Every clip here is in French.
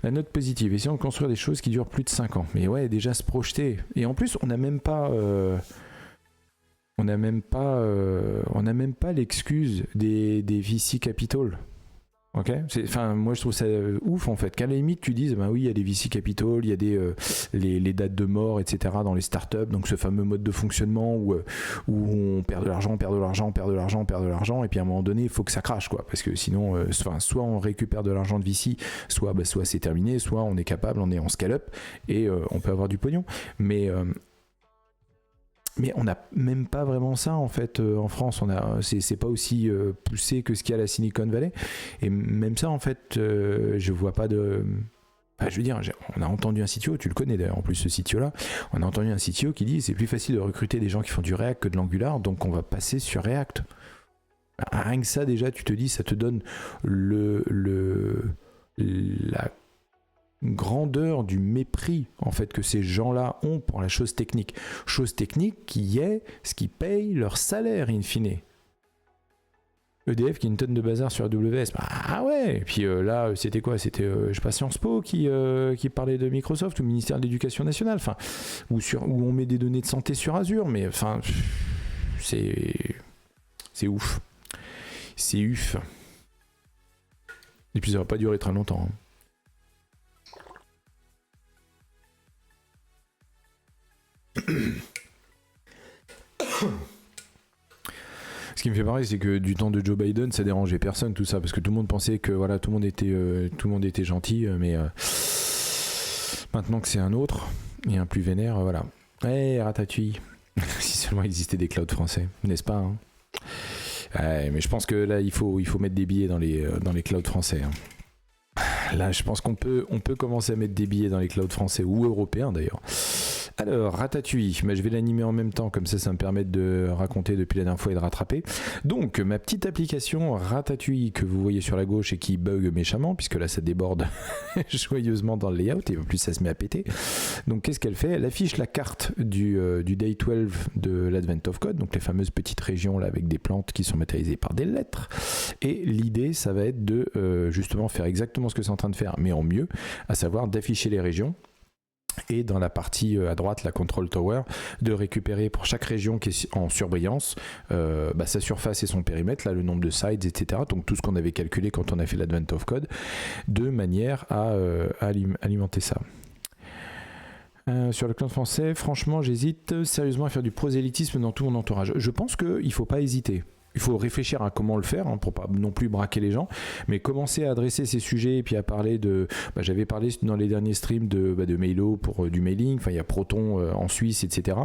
La note positive, essayons de construire des choses qui durent plus de 5 ans. Mais ouais, déjà se projeter. Et en plus, on n'a même pas... on n'a même pas l'excuse des VC Capital. Ok, enfin, moi je trouve ça ouf en fait. Qu'à la limite tu dises, bah oui, il y a des VC Capital, il y a des les dates de mort, etc. dans les startups, donc ce fameux mode de fonctionnement où on perd de l'argent, et puis à un moment donné, il faut que ça crache quoi, parce que sinon, soit on récupère de l'argent de VC, soit c'est terminé, soit on est capable, on est en scale-up et on peut avoir du pognon, mais on n'a même pas vraiment ça en fait en France. C'est pas aussi poussé que ce qu'il y a à la Silicon Valley. Et même ça en fait, je vois pas de... Enfin, je veux dire, on a entendu un CTO, tu le connais d'ailleurs en plus ce CTO-là, on a entendu un CTO qui dit c'est plus facile de recruter des gens qui font du React que de l'Angular, donc on va passer sur React. Rien que ça déjà, tu te dis, ça te donne la grandeur du mépris en fait que ces gens-là ont pour la chose technique qui est ce qui paye leur salaire in fine. EDF qui a une tonne de bazar sur AWS, ah ouais, et puis là c'était quoi, c'était je sais pas, Sciences Po qui parlait de Microsoft ou ministère de l'Éducation nationale, enfin où on met des données de santé sur Azure, mais enfin c'est ouf, et puis ça va pas durer très longtemps, hein. Ce qui me fait marrer, c'est que du temps de Joe Biden, ça dérangeait personne tout ça, parce que tout le monde pensait que voilà, tout le monde était gentil, mais maintenant que c'est un autre et un plus vénère, voilà. Ratatouille. Si seulement il existait des clouds français, n'est-ce pas, hein? Mais je pense que là, il faut mettre des billets dans les clouds français, hein. Là, je pense qu'on peut commencer à mettre des billets dans les clouds français ou européens d'ailleurs. Alors, Ratatouille, je vais l'animer en même temps, comme ça me permet de raconter depuis la dernière fois et de rattraper. Donc, ma petite application Ratatouille que vous voyez sur la gauche et qui bug méchamment, puisque là ça déborde joyeusement dans le layout et en plus ça se met à péter. Donc, qu'est-ce qu'elle fait? Elle affiche la carte du Day 12 de l'Advent of Code, donc les fameuses petites régions là avec des plantes qui sont matérialisées par des lettres. Et l'idée, ça va être de justement faire exactement ce que c'est en train de faire, mais en mieux, à savoir d'afficher les régions. Et dans la partie à droite, la Control Tower, de récupérer pour chaque région qui est en surbrillance sa surface et son périmètre, là le nombre de sides, etc. Donc tout ce qu'on avait calculé quand on a fait l'Advent of Code, de manière à alimenter ça. Sur le cloud français, franchement, j'hésite sérieusement à faire du prosélytisme dans tout mon entourage. Je pense qu'il ne faut pas hésiter. Il faut réfléchir à comment le faire, hein, pour pas non plus braquer les gens, mais commencer à adresser ces sujets et puis à parler de... j'avais parlé dans les derniers streams de Mailo pour du mailing, enfin il y a Proton en Suisse, etc.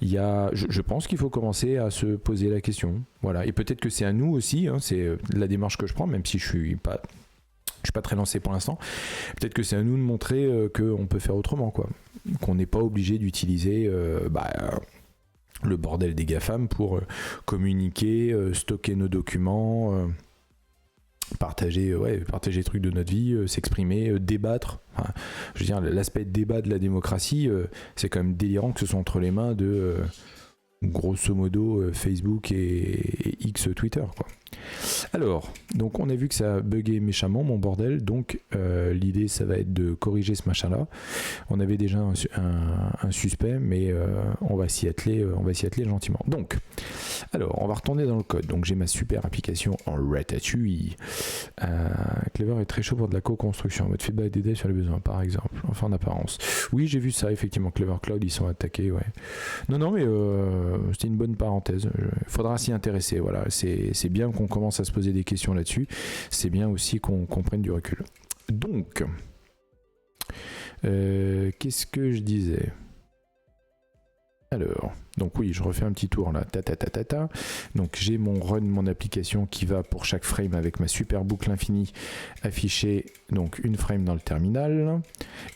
Je pense qu'il faut commencer à se poser la question. Voilà. Et peut-être que c'est à nous aussi, hein, c'est la démarche que je prends, même si je suis pas très lancé pour l'instant. Peut-être que c'est à nous de montrer qu'on peut faire autrement, quoi. Qu'on n'est pas obligé d'utiliser... le bordel des GAFAM pour communiquer, stocker nos documents, partager les trucs de notre vie, s'exprimer, débattre. Enfin, je veux dire, l'aspect débat de la démocratie, c'est quand même délirant que ce soit entre les mains de grosso modo Facebook et X Twitter, quoi. Alors, donc on a vu que ça a bugué méchamment mon bordel, donc l'idée ça va être de corriger ce machin là. On avait déjà un suspect, mais on va s'y atteler gentiment. Donc, alors on va retourner dans le code. Donc j'ai ma super application en Ratatouille. Clever est très chaud pour de la co-construction, mode feedback des devs sur les besoins par exemple, enfin en apparence. Oui, j'ai vu ça effectivement, Clever Cloud ils sont attaqués, ouais. Non mais c'était une bonne parenthèse. Il faudra s'y intéresser, voilà. C'est bien qu'on commence à se poser des questions là-dessus. C'est bien aussi qu'on prenne du recul. Donc, qu'est-ce que je disais ? Alors, donc oui, je refais un petit tour là. Donc j'ai mon application qui va pour chaque frame avec ma super boucle infinie afficher donc une frame dans le terminal.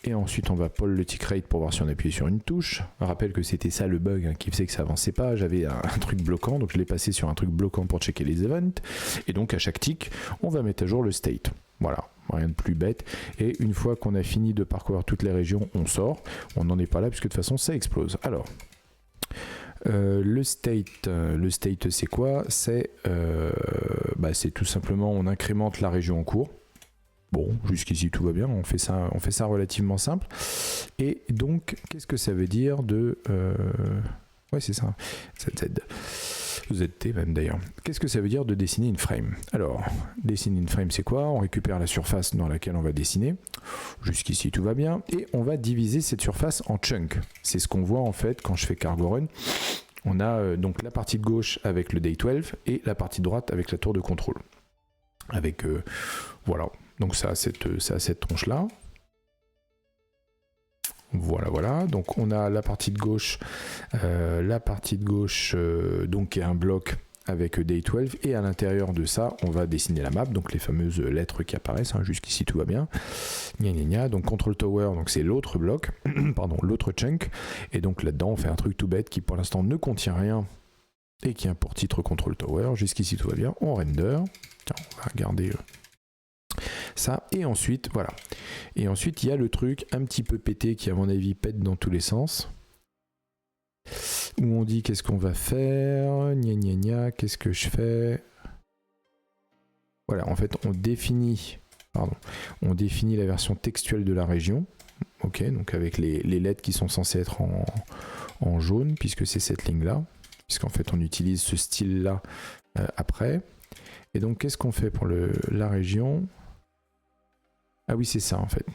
Et ensuite on va pull le tick rate pour voir si on appuie sur une touche. Je rappelle que c'était ça le bug, hein, qui faisait que ça avançait pas. J'avais un truc bloquant, donc je l'ai passé sur un truc bloquant pour checker les events. Et donc à chaque tick, on va mettre à jour le state. Voilà, rien de plus bête. Et une fois qu'on a fini de parcourir toutes les régions, on sort. On n'en est pas là puisque de toute façon ça explose. Alors, le state c'est quoi? C'est tout simplement on incrémente la région en cours. Bon, jusqu'ici tout va bien, on fait ça relativement simple. Et donc, qu'est-ce que ça veut dire de... Ouais, c'est ça, ZZ. ZT même d'ailleurs. Qu'est-ce que ça veut dire de dessiner une frame? Alors, dessiner une frame, c'est quoi? On récupère la surface dans laquelle on va dessiner. Jusqu'ici, tout va bien. Et on va diviser cette surface en chunks. C'est ce qu'on voit en fait quand je fais Cargo Run. On a donc la partie de gauche avec le Day 12 et la partie de droite avec la tour de contrôle. Avec, voilà. Donc ça a cette tronche-là. Voilà. Donc on a la partie de gauche, donc qui est un bloc avec Day 12, et à l'intérieur de ça, on va dessiner la map, donc les fameuses lettres qui apparaissent. Jusqu'ici tout va bien. Donc Control Tower, donc c'est l'autre bloc, pardon, l'autre chunk, et donc là-dedans on fait un truc tout bête qui pour l'instant ne contient rien et qui a pour titre Control Tower. Jusqu'ici tout va bien. On render. Tiens, on va regarder ça, et ensuite voilà, et ensuite il y a le truc un petit peu pété qui à mon avis pète dans tous les sens, où on dit qu'est-ce qu'on va faire, qu'est-ce que je fais, voilà, en fait on définit la version textuelle de la région, ok, donc avec les lettres qui sont censées être en jaune, puisque c'est cette ligne là, puisqu'en fait on utilise ce style là après. Et donc qu'est-ce qu'on fait pour la région? Ah oui, c'est ça en fait.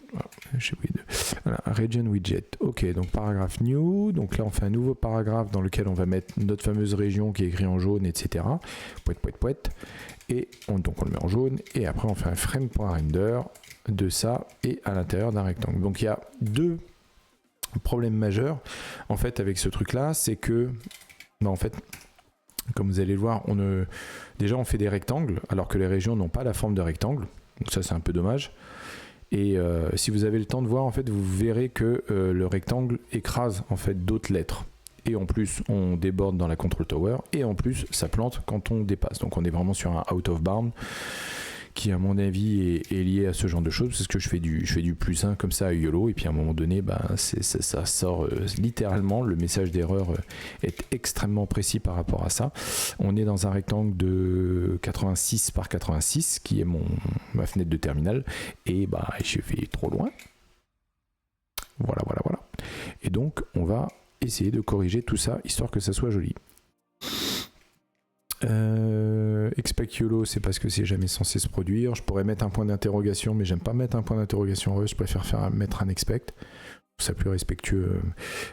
Voilà, region widget. Ok, donc paragraphe new. Donc là, on fait un nouveau paragraphe dans lequel on va mettre notre fameuse région qui est écrite en jaune, etc. Pouet. Et donc on le met en jaune. Et après, on fait un frame.render de ça et à l'intérieur d'un rectangle. Donc il y a deux problèmes majeurs en fait avec ce truc-là, c'est que, en fait, comme vous allez le voir, déjà on fait des rectangles alors que les régions n'ont pas la forme de rectangle. Donc ça, c'est un peu dommage. Et si vous avez le temps de voir, en fait, vous verrez que le rectangle écrase en fait d'autres lettres. Et en plus, on déborde dans la Control Tower. Et en plus, ça plante quand on dépasse. Donc on est vraiment sur un out of bound qui, à mon avis, est lié à ce genre de choses. Parce que je fais du +1 comme ça à YOLO. Et puis à un moment donné, ça sort littéralement. Le message d'erreur est extrêmement précis par rapport à ça. On est dans un rectangle de 86 par 86 qui est ma fenêtre de terminal. Et je vais trop loin. Voilà. Et donc, on va essayer de corriger tout ça, histoire que ça soit joli. Expect YOLO, c'est parce que c'est jamais censé se produire. Je pourrais mettre un point d'interrogation, mais j'aime pas mettre un point d'interrogation. Je préfère mettre un expect. Ça plus respectueux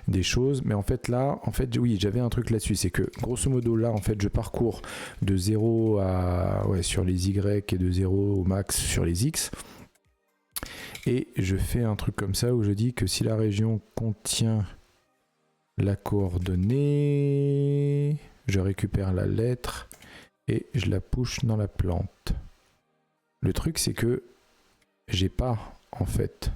des choses. Mais en fait là, oui, j'avais un truc là-dessus, c'est que grosso modo là, en fait, je parcours de 0 à sur les Y et de 0 au max sur les X. Et je fais un truc comme ça où je dis que si la région contient la coordonnée, je récupère la lettre et je la push dans la plante. Le truc, c'est que j'ai pas, en fait,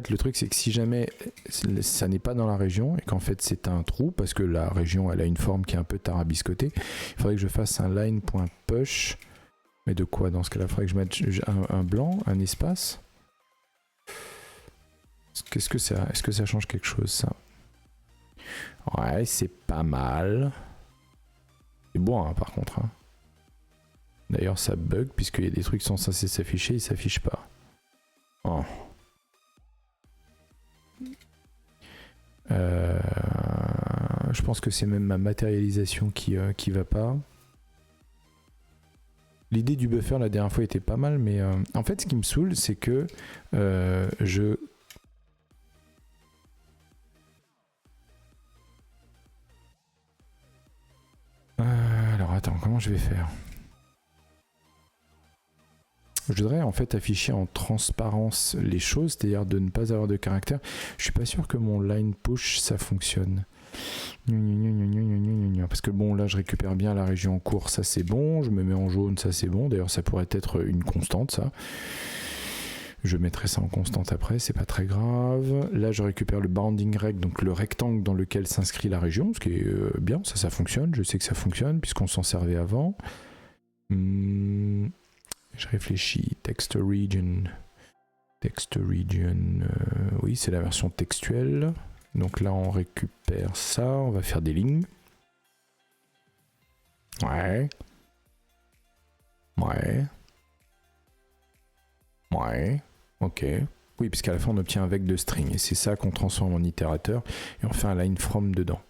le truc, c'est que si jamais ça n'est pas dans la région et qu'en fait c'est un trou, parce que la région elle a une forme qui est un peu tarabiscotée, il faudrait que je fasse un line.push. Mais de quoi dans ce cas-là? Il faudrait que je mette un blanc, un espace. Est-ce que ça change quelque chose, ça? Ouais, c'est pas mal. C'est bon, hein, par contre. Hein. D'ailleurs, ça bug, puisqu'il y a des trucs qui sont censés s'afficher, ils s'affichent pas. Oh. Je pense que c'est même ma matérialisation qui va pas. L'idée du buffer la dernière fois était pas mal, mais en fait, ce qui me saoule, c'est que alors attends, comment je vais faire? Je voudrais en fait afficher en transparence les choses, c'est-à-dire de ne pas avoir de caractère. Je suis pas sûr que mon line push ça fonctionne. Parce que bon, là je récupère bien la région en cours, ça c'est bon. Je me mets en jaune, ça c'est bon. D'ailleurs, ça pourrait être une constante, ça. Je mettrai ça en constante après, c'est pas très grave. Là, je récupère le bounding rect, donc le rectangle dans lequel s'inscrit la région, ce qui est bien, ça fonctionne. Je sais que ça fonctionne puisqu'on s'en servait avant. Je réfléchis. Text region. Oui, c'est la version textuelle. Donc là, on récupère ça. On va faire des lignes. Ouais. Ouais. Ouais. Ok. Oui, puisqu'à la fin on obtient un vec de string et c'est ça qu'on transforme en itérateur et on fait un line from dedans.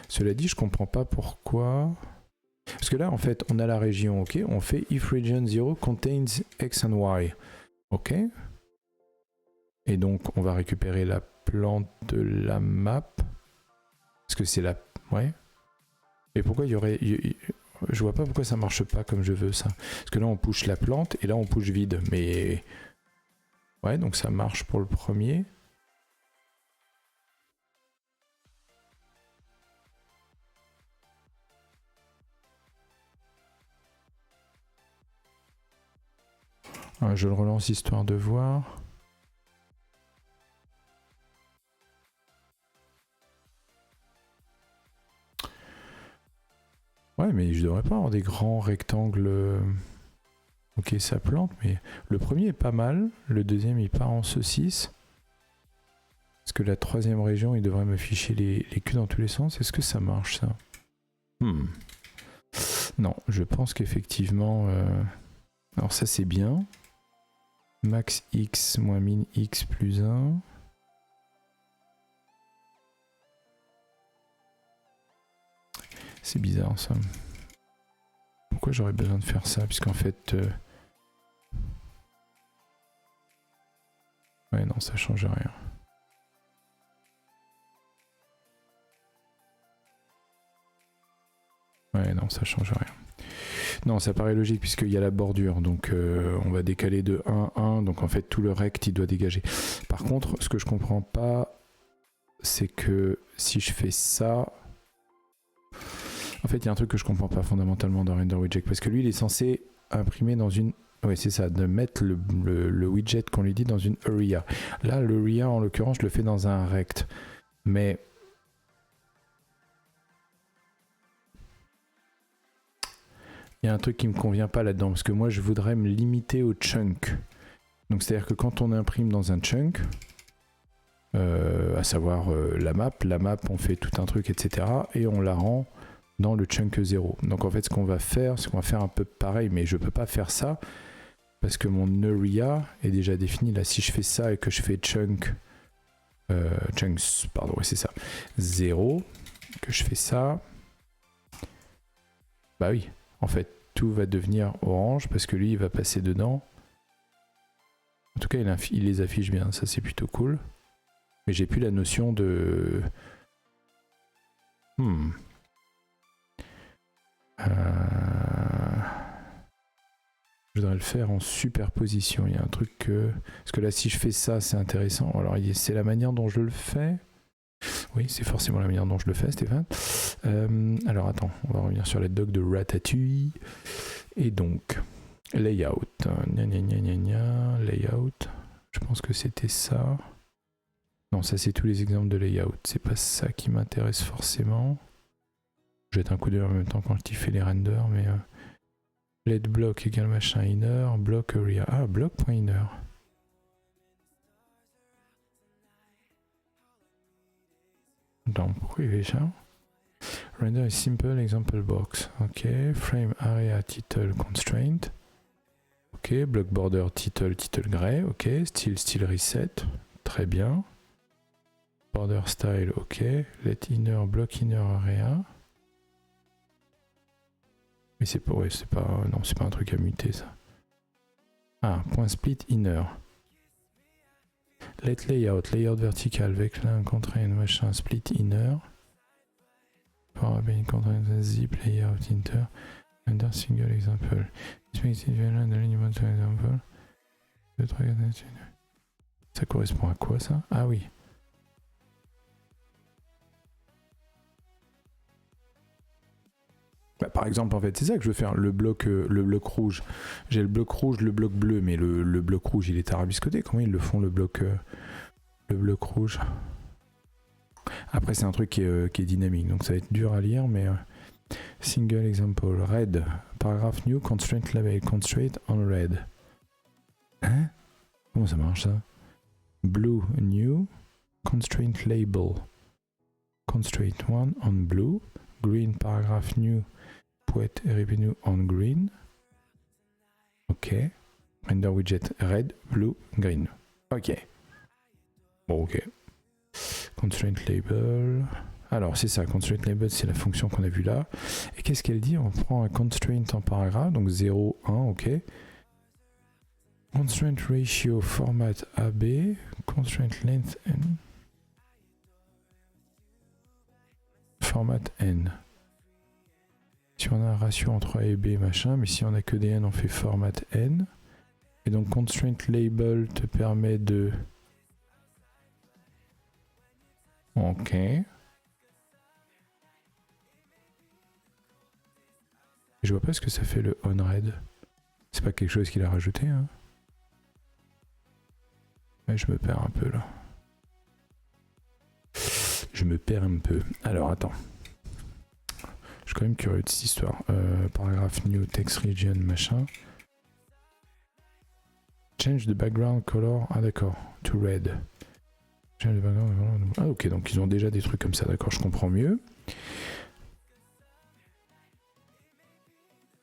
Cela dit, je comprends pas pourquoi. Parce que là, en fait, on a la région, ok. On fait if region 0 contains x and y, ok. Et donc, on va récupérer la plante de la map. Parce que c'est la. Ouais. Et pourquoi il y aurait. Je vois pas pourquoi ça marche pas comme je veux ça. Parce que là, on push la plante et là, on push vide. Mais. Ouais, donc ça marche pour le premier. Je le relance histoire de voir. Ouais, mais je devrais pas avoir des grands rectangles. Ok, ça plante, mais le premier est pas mal. Le deuxième, il part en saucisse. Parce que la troisième région, il devrait m'afficher les culs dans tous les sens. Est-ce que ça marche, ça? Non, je pense qu'effectivement... Alors ça, c'est bien. Max x moins min x plus 1. C'est bizarre, ça. Pourquoi j'aurais besoin de faire ça? Puisqu'en fait... Ouais, non, ça change rien. Ouais, non, ça change rien. Non, ça paraît logique puisqu'il y a la bordure. Donc, on va décaler de 1, 1. Donc, en fait, tout le rect, il doit dégager. Par contre, ce que je comprends pas, c'est que si je fais ça... En fait, il y a un truc que je comprends pas fondamentalement dans Render Widget. Parce que lui, il est censé imprimer dans une... Ouais, c'est ça, de mettre le widget qu'on lui dit dans une area. Là, l'area, en l'occurrence, je le fais dans un rect. Mais... il y a un truc qui me convient pas là-dedans, parce que moi je voudrais me limiter au chunk. Donc c'est-à-dire que quand on imprime dans un chunk, à savoir la map on fait tout un truc, etc. et on la rend dans le chunk 0. Donc en fait ce qu'on va faire, c'est qu'on va faire un peu pareil, mais je peux pas faire ça, parce que mon area est déjà défini. Là, si je fais ça et que je fais chunks, pardon, ouais, c'est ça, 0, que je fais ça, bah oui. En fait, tout va devenir orange parce que lui, il va passer dedans. En tout cas, il les affiche bien. Ça, c'est plutôt cool. Mais j'ai plus la notion de... Je voudrais le faire en superposition. Il y a un truc que... Parce que là, si je fais ça, c'est intéressant. Alors, c'est la manière dont je le fais. Oui, c'est forcément la manière dont je le fais, Stéphane. Alors attends, on va revenir sur la doc de Ratatouille. Et donc, layout. Layout. Je pense que c'était ça. Non, ça c'est tous les exemples de layout. C'est pas ça qui m'intéresse forcément. Je jette un coup d'œil en même temps quand je fais les renders, mais... let block égale machin inner, block area. Ah, block.inner. Attends, pourquoi il fait ça? Render a simple example box. Ok. Frame area title constraint. Ok. Block border title gray. Ok. Style reset. Très bien. Border style. Ok. Let inner block inner area. Mais c'est pas. Ouais, c'est pas. Non, c'est pas un truc à muter ça. Ah, point split inner. Let layout vertical avec là constraint machin split inner. Constraint zip layout inter. Under single example. Ça correspond à quoi ça? Ah oui. Bah, par exemple, en fait, c'est ça que je veux faire. Le bloc rouge. J'ai le bloc rouge, le bloc bleu, mais le bloc rouge, il est arabiscoté. Comment ils le font, le bloc rouge? Après, c'est un truc qui est dynamique, donc ça va être dur à lire, mais... single example, red, paragraph new, constraint label, constraint on red. Hein? Comment ça marche ça? Blue, new, constraint label. Constraint 1 on blue, green paragraph new, put revenue on green. Ok. Render widget red, blue, green. Ok. Bon, ok. Constraint label. Alors, c'est ça, constraint label, c'est la fonction qu'on a vue là. Et qu'est-ce qu'elle dit? On prend un constraint en paragraphe, donc 0, 1, ok. Constraint ratio format AB, constraint length N. Format N. Si on a un ratio entre A et B, machin, mais si on a que des N, on fait format N. Et donc constraint label te permet de... Ok. Je vois pas ce que ça fait le onRed. C'est pas quelque chose qu'il a rajouté, hein. Ouais, je me perds un peu là. Je me perds un peu. Alors attends. Je suis quand même curieux de cette histoire. Paragraphe new text region machin. Change the background color. Ah d'accord. To red. Change the background color. Ah ok, donc ils ont déjà des trucs comme ça. D'accord, je comprends mieux.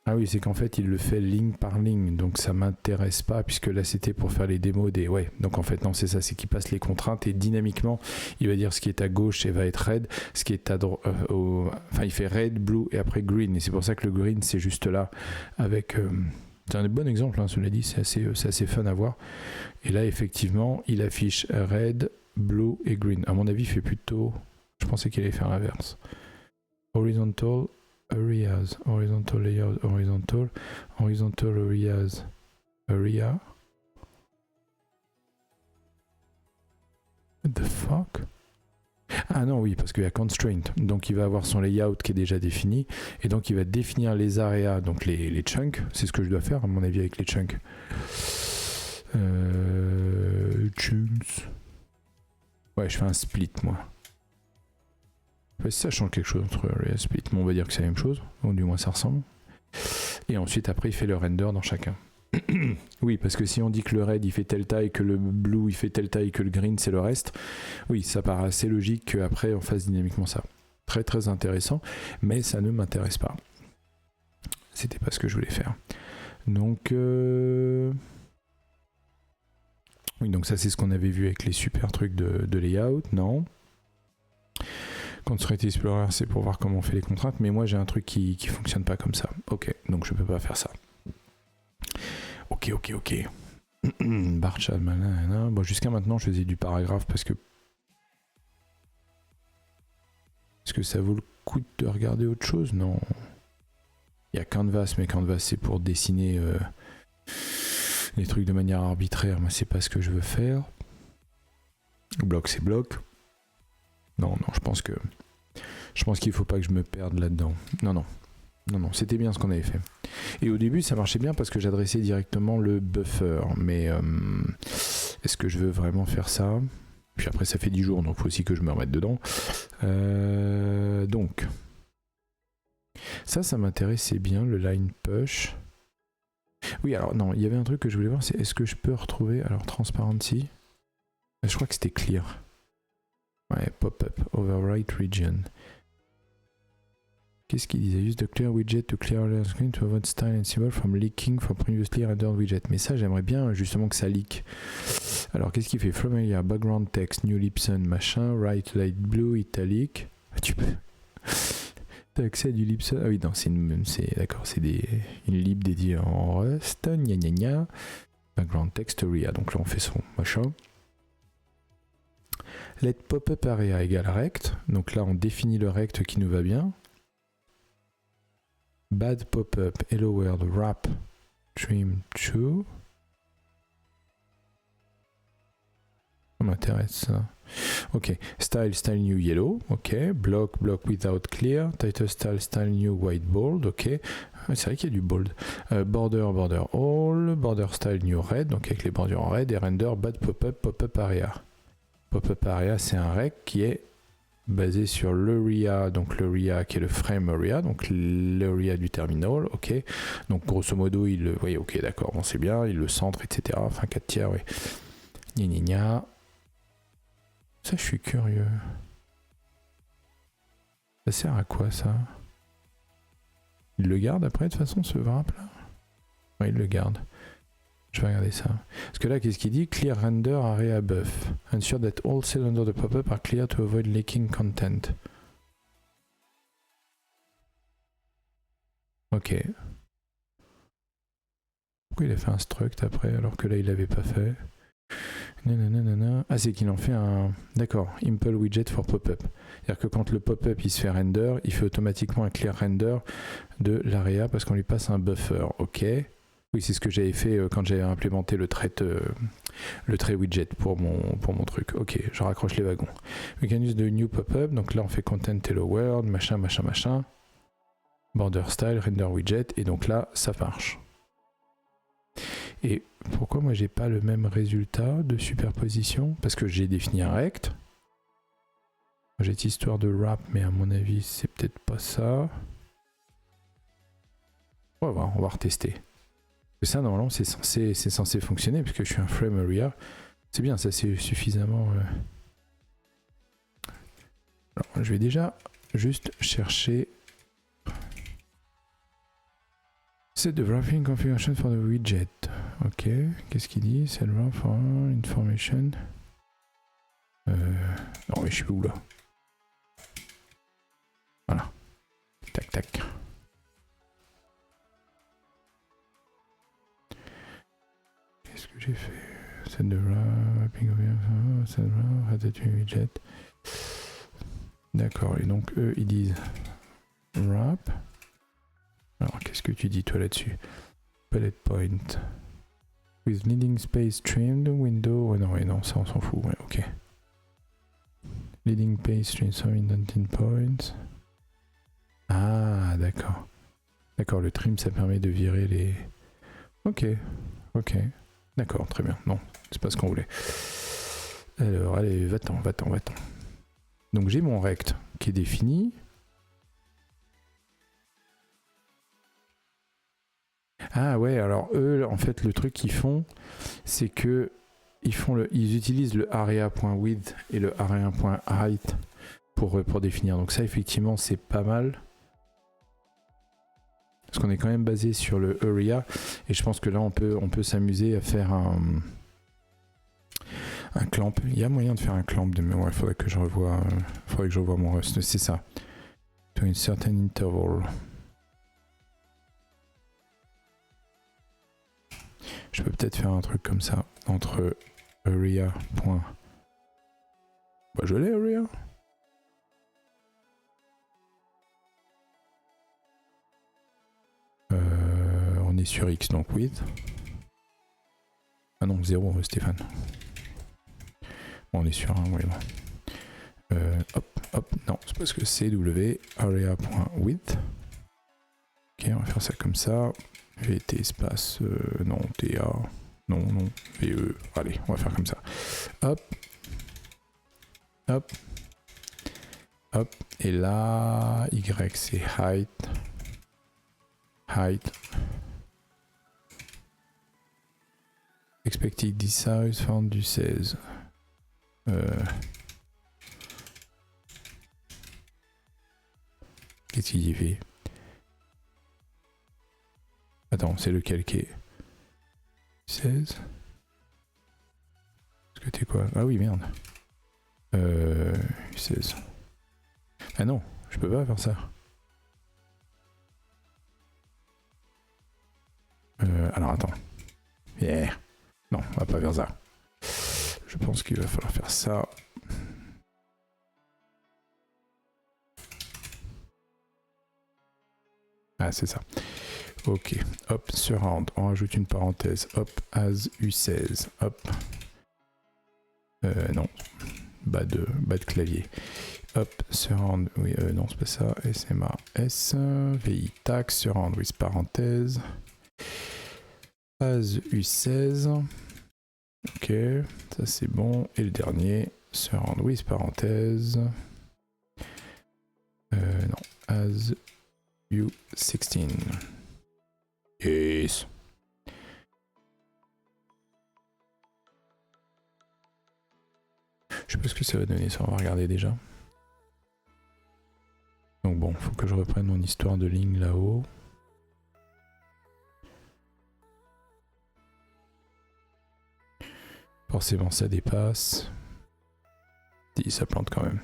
Ah oui, c'est qu'en fait, il le fait ligne par ligne, donc ça m'intéresse pas, puisque là, c'était pour faire les démos des... Ouais, donc en fait, non, c'est ça, c'est qu'il passe les contraintes, et dynamiquement, il va dire ce qui est à gauche, et va être red, ce qui est à droite... Enfin, il fait red, blue, et après green, et c'est pour ça que le green, c'est juste là, avec... C'est un bon exemple, hein, cela dit, c'est assez fun à voir. Et là, effectivement, il affiche red, blue et green. À mon avis, il fait plutôt... Je pensais qu'il allait faire l'inverse. Horizontal... Areas, horizontal layout, horizontal areas, area. What the fuck? Ah non, oui, parce qu'il y a constraint. Donc il va avoir son layout qui est déjà défini. Et donc il va définir les areas, donc les chunks. C'est ce que je dois faire, à mon avis, avec les chunks. Chunks. Ouais, je fais un split, moi. Si ça change quelque chose entre area et split, mais on va dire que c'est la même chose, ou du moins ça ressemble. Et ensuite, après, il fait le render dans chacun. Oui, parce que si on dit que le red il fait telle taille, que le blue il fait telle taille, que le green c'est le reste, oui, ça paraît assez logique qu'après on fasse dynamiquement ça. Très très intéressant, mais ça ne m'intéresse pas. C'était pas ce que je voulais faire. Donc, oui, donc ça c'est ce qu'on avait vu avec les super trucs de layout, non? Constraint Explorer, c'est pour voir comment on fait les contraintes, mais moi j'ai un truc qui fonctionne pas comme ça. Ok, donc je peux pas faire ça. Ok. Barchat, malin. Bon, jusqu'à maintenant, je faisais du paragraphe parce que. Est-ce que ça vaut le coup de regarder autre chose? Non. Il y a Canvas, mais Canvas c'est pour dessiner les trucs de manière arbitraire. Moi, c'est pas ce que je veux faire. Bloc, c'est bloc. Non, je pense qu'il faut pas que je me perde là-dedans. Non, c'était bien ce qu'on avait fait. Et au début, ça marchait bien parce que j'adressais directement le buffer. Mais est-ce que je veux vraiment faire ça? Puis après, ça fait 10 jours, donc il faut aussi que je me remette dedans. Donc, ça m'intéressait bien, le line push. Oui, alors non, il y avait un truc que je voulais voir, c'est est-ce que je peux retrouver... Alors, transparency. Je crois que c'était clear. Ouais, pop-up, overwrite region. Qu'est-ce qu'il disait? Use the clear widget to clear the screen to avoid style and symbol from leaking from previously rendered widget. Mais ça, j'aimerais bien justement que ça leak. Alors, qu'est-ce qu'il fait? From here, background text, new Lipson, machin, write light blue, italic. Tu peux. T'as accès à du Lipson? Ah oui, non, d'accord, c'est une lib dédiée en Rust. Gna. Background text area. Donc là, on fait son machin. Let pop-up area égale rect. Donc là, on définit le rect qui nous va bien. Bad pop-up, hello world, wrap, trim, true. Ça m'intéresse ça. Ok, style new yellow, ok. Block without clear. Title style new white bold, ok. C'est vrai qu'il y a du bold. Border all. Border style new red, donc avec les bordures en red. Et render bad pop-up area. Pop-up area, c'est un rec qui est basé sur l'area, donc l'area qui est le frame area, donc l'area du terminal, ok. Donc grosso modo, oui, ok, d'accord, bon, c'est bien, il le centre, etc. Enfin, 4 tiers, oui. Gna. Ça, je suis curieux. Ça sert à quoi ça? Il le garde après de toute façon ce wrap là? Ouais, il le garde. Je vais regarder ça. Parce que là, qu'est-ce qu'il dit? Clear render area buff. Ensure that all cells under the pop-up are clear to avoid leaking content. Ok. Pourquoi il a fait un struct après alors que là il l'avait pas fait? Nanana. Ah, c'est qu'il en fait un... D'accord, Impl widget for pop-up. C'est-à-dire que quand le pop-up il se fait render, il fait automatiquement un clear render de l'area parce qu'on lui passe un buffer. Ok. Oui, c'est ce que j'avais fait quand j'avais implémenté le trait widget pour mon truc. Ok, je raccroche les wagons. We can use the new pop-up. Donc là, on fait content hello world, machin, machin, machin. Border style, render widget. Et donc là, ça marche. Et pourquoi moi, j'ai pas le même résultat de superposition? Parce que j'ai défini un rect. J'ai cette histoire de wrap, mais à mon avis, c'est peut-être pas ça. On va voir, on va retester. Ça, normalement, c'est censé fonctionner, puisque je suis un frame area. C'est bien, ça, c'est suffisamment... Alors, je vais déjà juste chercher... Set the wrapping configuration for the widget. Ok, qu'est-ce qu'il dit? Set wrap for information. Non, mais je suis où, là? Voilà. Tac, tac. Qu'est-ce que j'ai fait? Set the wrapping configuration, set wrap, attitude widget. D'accord, et donc eux, ils disent wrap. Alors, qu'est-ce que tu dis, toi, là-dessus? Palette point. With leading space trimmed, window... Ouais, non, ça, on s'en fout. Ouais, ok. Leading space trimmed, some indenting points. Ah, d'accord. D'accord, le trim, ça permet de virer les... Ok. D'accord, très bien. Non, c'est pas ce qu'on voulait. Alors, allez, va-t'en. Donc, j'ai mon rect qui est défini. Ah ouais, alors eux, en fait, le truc qu'ils font, c'est que ils utilisent le area.width et le area.height pour définir. Donc ça, effectivement, c'est pas mal. Parce qu'on est quand même basé sur le area. Et je pense que là, on peut s'amuser à faire un clamp. Il y a moyen de faire un clamp de mémoire. Il faudrait que je revoie mon Rust. C'est ça. To a certain interval. Je peux peut-être faire un truc comme ça entre area. Bah, je l'ai, area. On est sur X, donc width. Ah non, 0, Stéphane. Bon, on est sur 1, oui. Hop, non, c'est parce que c'est W, area.width. Ok, on va faire ça comme ça. VT espace, non, TA, non, VE, allez, on va faire comme ça. Hop, et là, Y c'est height. Expected size, found du 16. Qu'est-ce qu'il y fait? Attends, c'est lequel qui est 16? Est-ce que t'es quoi? Ah oui, merde. 16. Ah non, je peux pas faire ça. Alors attends. Yeah. Non, on va pas faire ça. Je pense qu'il va falloir faire ça. Ah, c'est ça. Ok, hop, surround, on rajoute une parenthèse, hop, as U16, hop. Non, bas de clavier. Hop, surround, oui, non, c'est pas ça, SMA, S, VI, tac, surround, with parenthèse. As U16. Ok, ça c'est bon. Et le dernier, surround, with parenthèse. Non, as U16. Yes. Je sais pas ce que ça va donner, ça on va regarder déjà. Donc bon, faut que je reprenne mon histoire de ligne là-haut. Forcément ça dépasse. Si, ça plante quand même.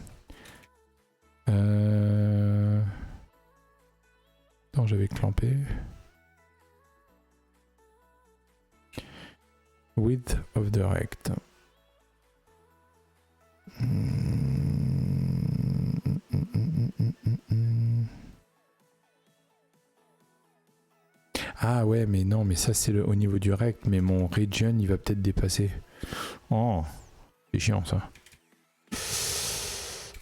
Attends, j'avais clampé. Width of the rect. Ah ouais, mais non, mais ça c'est au niveau du rect, mais mon region il va peut-être dépasser. Oh, c'est chiant ça.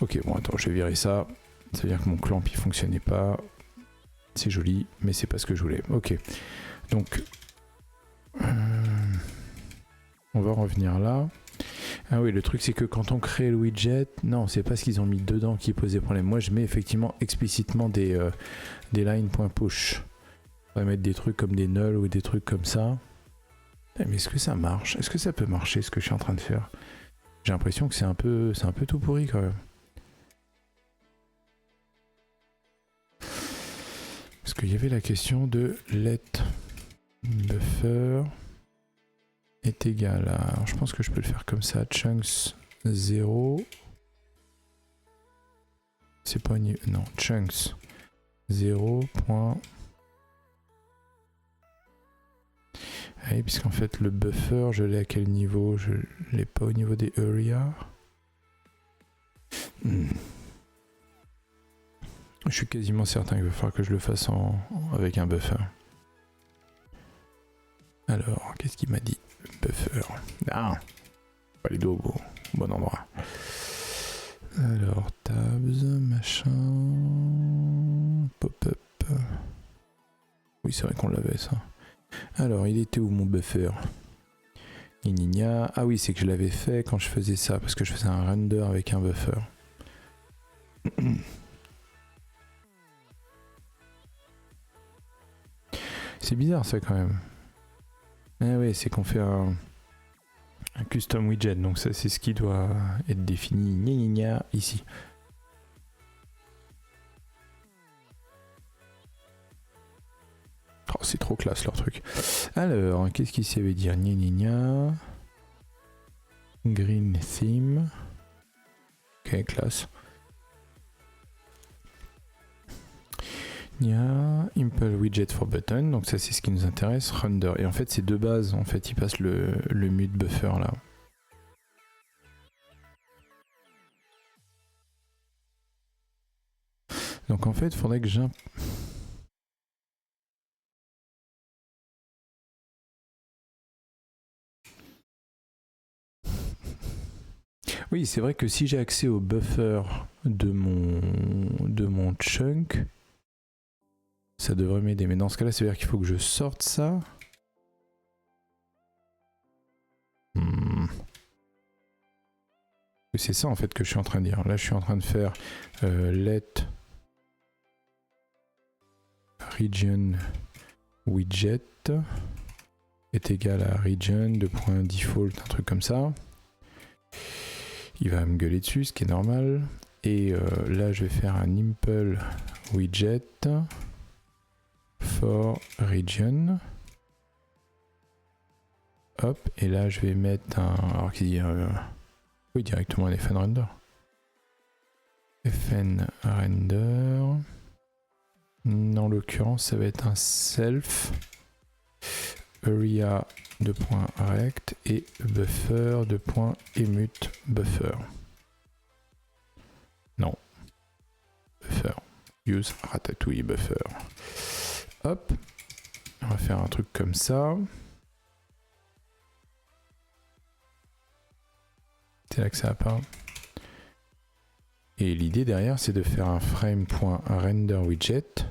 Ok, bon attends, je vais virer ça. Ça veut dire que mon clamp il fonctionnait pas. C'est joli, mais c'est pas ce que je voulais. Ok, donc on va revenir là. Ah oui, le truc c'est que quand on crée le widget, non, c'est pas ce qu'ils ont mis dedans qui posait problème. Moi je mets effectivement explicitement des line.push. On va mettre des trucs comme des nulls ou des trucs comme ça. Mais est-ce que ça marche? Est-ce que ça peut marcher ce que je suis en train de faire? J'ai l'impression que c'est un peu tout pourri quand même. Parce qu'il y avait la question de let buffer est égal à... Alors je pense que je peux le faire comme ça. Chunks 0. C'est pas... Non, chunks 0. Ah oui, puisqu'en fait le buffer, je l'ai à quel niveau? Je l'ai pas au niveau des area. Je suis quasiment certain qu'il va falloir que je le fasse avec un buffer. Alors, qu'est-ce qu'il m'a dit? Buffer. Ah, pas les dos au bon endroit. Alors, tabs, machin, pop-up. Oui, c'est vrai qu'on l'avait ça. Alors, il était où mon buffer? Ah oui, c'est que je l'avais fait quand je faisais ça, parce que je faisais un render avec un buffer. C'est bizarre ça quand même. Ah oui, c'est qu'on fait un custom widget, donc ça c'est ce qui doit être défini ici. Oh, c'est trop classe leur truc. Alors, qu'est-ce qu'il savait dire? Green theme. Ok, classe. Impl widget for button, donc ça c'est ce qui nous intéresse. Render. Et en fait, c'est deux bases. En fait, il passe le mute buffer là. Donc en fait, il faudrait que Oui, c'est vrai que si j'ai accès au buffer de mon chunk, ça devrait m'aider. Mais dans ce cas-là, ça veut dire qu'il faut que je sorte ça. C'est ça en fait que je suis en train de dire. Là, je suis en train de faire let region widget est égal à region de point default, un truc comme ça. Il va me gueuler dessus, ce qui est normal. Et là, je vais faire un impl widget for region. Hop, et là, je vais mettre un... Alors qu'il dit... oui, directement un fn render. Fn render. En l'occurrence, ça va être un self area de point rect et buffer de point emute buffer. Non. Buffer. Use ratatouille buffer. Hop. On va faire un truc comme ça. C'est là que ça apparaît. Et l'idée derrière, c'est de faire un frame.render widget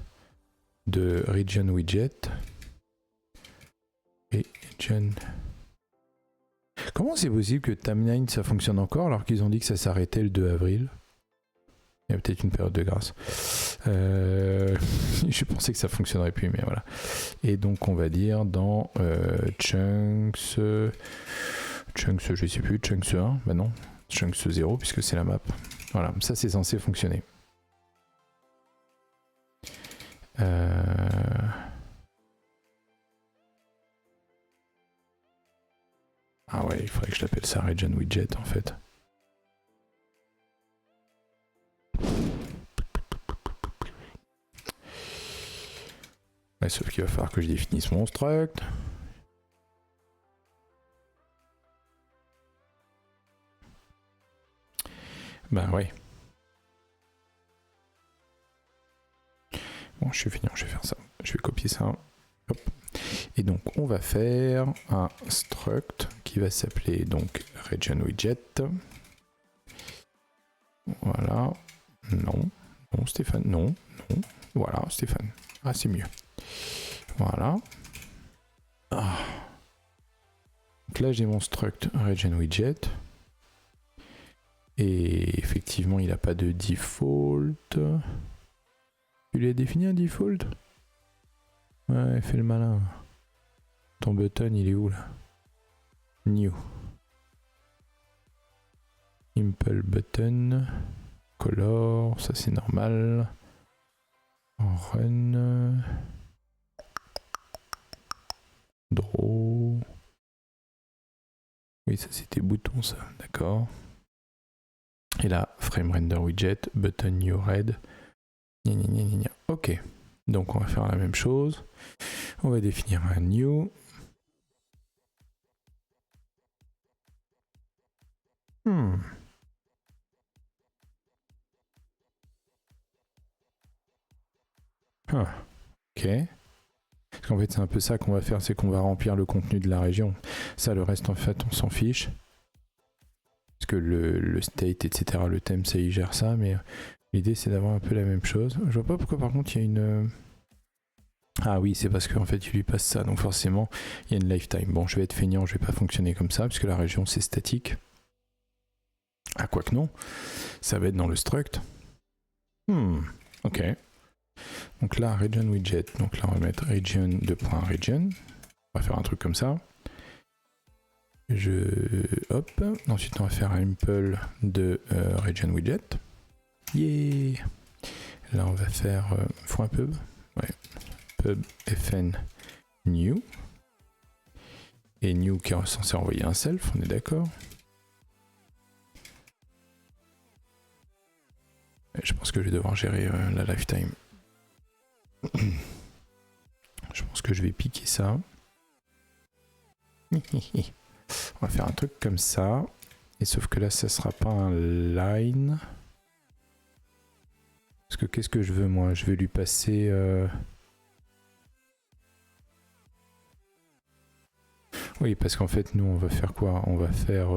de region widget et region. Comment c'est possible que Timeline ça fonctionne encore alors qu'ils ont dit que ça s'arrêtait le 2 avril? Il y a peut-être une période de grâce. Je pensais que ça fonctionnerait plus, mais voilà. Et donc on va dire dans chunks, je sais plus, chunks 1, bah non, chunks 0 puisque c'est la map. Voilà, ça c'est censé fonctionner. Ah ouais, il faudrait que je l'appelle ça Region Widget en fait. Ouais, sauf qu'il va falloir que je définisse mon struct. Bah ouais. Bon, je suis fini, je vais faire ça. Je vais copier ça. Hop. Et donc, on va faire un struct qui va s'appeler donc Region Widget. Voilà. Non. Non, Stéphane. Non. Non. Voilà, Stéphane. Ah, c'est mieux. Voilà. Ah. Donc là, j'ai mon struct Region Widget. Et effectivement, il n'a pas de default. Tu lui as défini un default? Ouais, fais le malin. Ton button, il est où là? New. Impel button. Color, ça c'est normal. Run. Draw. Oui, ça c'était bouton ça, d'accord. Et là, frame render widget, button new red. Gna gna gna gna. Ok, donc on va faire la même chose. On va définir un new. Ah, ok. Parce qu'en fait, c'est un peu ça qu'on va faire, c'est qu'on va remplir le contenu de la région. Ça, le reste, en fait, on s'en fiche. Parce que le state, etc., le thème, ça y gère ça, mais l'idée, c'est d'avoir un peu la même chose. Je vois pas pourquoi, par contre, il y a une... Ah oui, c'est parce qu'en fait, il lui passe ça, donc forcément, il y a une lifetime. Bon, je vais être feignant, je vais pas fonctionner comme ça, puisque la région, c'est statique. Ah, quoi que non, ça va être dans le struct. Ok. Donc là, region widget, donc là, on va mettre region de point region. On va faire un truc comme ça. Hop. Ensuite, on va faire un impl de region widget. Yeah. Là, on va faire point pub. Ouais. Pub fn new. Et new qui est censé envoyer un self, on est d'accord. Je pense que je vais devoir gérer la lifetime. Je pense que je vais piquer ça. On va faire un truc comme ça. Et sauf que là, ça sera pas un line. Parce que qu'est-ce que je veux, moi? Je vais lui passer... Oui, parce qu'en fait, nous, on va faire quoi? On va faire...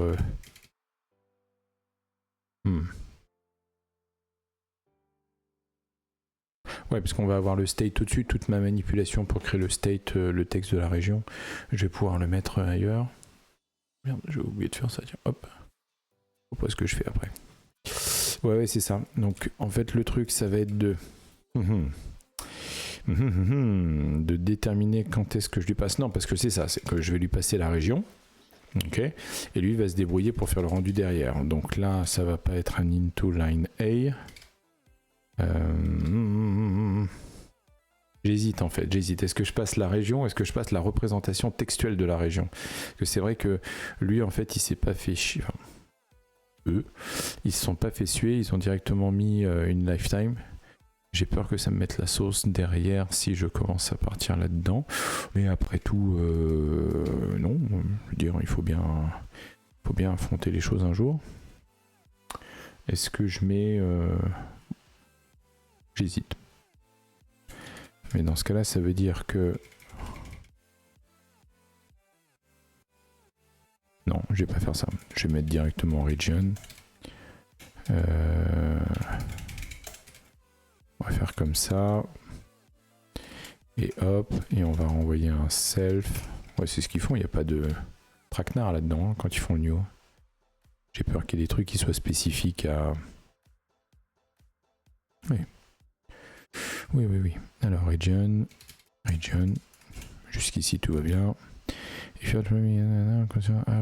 Ouais, parce qu'on va avoir le state au-dessus, toute ma manipulation pour créer le state, le texte de la région. Je vais pouvoir le mettre ailleurs. Merde, j'ai oublié de faire ça, tiens, hop. Faut pas ce que je fais après. Ouais, c'est ça. Donc, en fait, le truc, ça va être de... de déterminer quand est-ce que je lui passe. Non, parce que c'est ça, c'est que je vais lui passer la région. Ok. Et lui va se débrouiller pour faire le rendu derrière. Donc là, ça va pas être un into line A. J'hésite en fait, j'hésite. Est-ce que je passe la région? Est-ce que je passe la représentation textuelle de la région? Parce que c'est vrai que lui, en fait, il s'est pas fait chier. Enfin, eux, ils se sont pas fait suer, ils ont directement mis une lifetime. J'ai peur que ça me mette la sauce derrière si je commence à partir là-dedans. Mais après tout, non. Je veux dire, il faut bien affronter les choses un jour. Est-ce que je mets... J'hésite. Mais dans ce cas-là, ça veut dire que... Non, je vais pas faire ça. Je vais mettre directement region. On va faire comme ça. Et hop, et on va renvoyer un self. Ouais, c'est ce qu'ils font, il n'y a pas de traquenard là-dedans hein, quand ils font le new. J'ai peur qu'il y ait des trucs qui soient spécifiques à... Oui. Oui. Alors, region. Jusqu'ici, tout va bien. If you're trying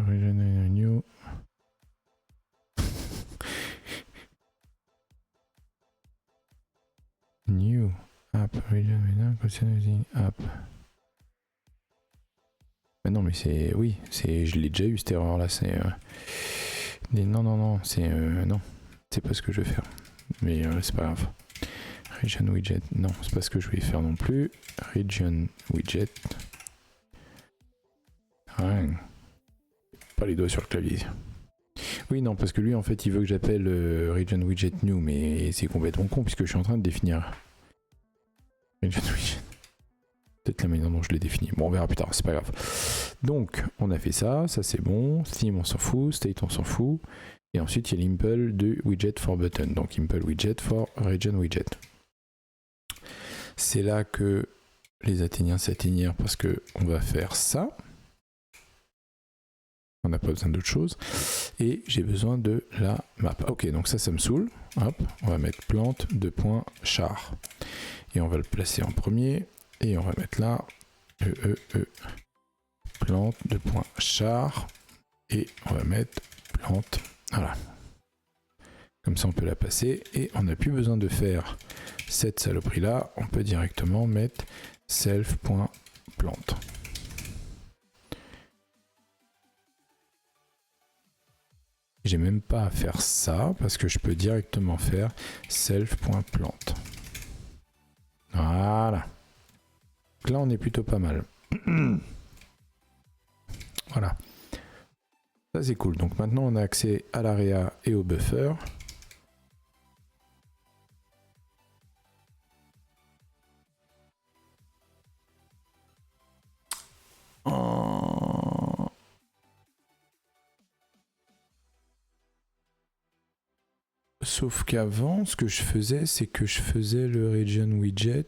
region new. New. App, region, app. Mais non, mais c'est. Oui, c'est. Je l'ai déjà eu cette erreur là. C'est. Non, c'est. Non. C'est pas ce que je vais faire. Mais c'est pas grave. Region widget. Non, c'est pas ce que je vais faire non plus. Region widget. Ouais. Pas les doigts sur le clavier. Oui, non, parce que lui, en fait, il veut que j'appelle region widget new, mais c'est complètement con puisque je suis en train de définir region widget. Peut-être la manière dont je l'ai défini. Bon, on verra plus tard, c'est pas grave. Donc, on a fait ça, ça c'est bon. Theme, on s'en fout. State, on s'en fout. Et ensuite, il y a l'impl de widget for button. Donc, impl widget for region widget. C'est là que les Athéniens s'atteignirent parce que on va faire ça. On n'a pas besoin d'autre chose. Et j'ai besoin de la map. Ok, donc ça me saoule. Hop, on va mettre plante de point char. Et on va le placer en premier. Et on va mettre là plante de point char. Et on va mettre plante. Voilà. Comme ça, on peut la passer. Et on n'a plus besoin de faire cette saloperie là. On peut directement mettre self.plante. J'ai même pas à faire ça parce que je peux directement faire self.plante. Voilà. Donc là, on est plutôt pas mal. Voilà. Ça, c'est cool. Donc maintenant, on a accès à l'area et au buffer. Sauf qu'avant, ce que je faisais, c'est que je faisais le region widget.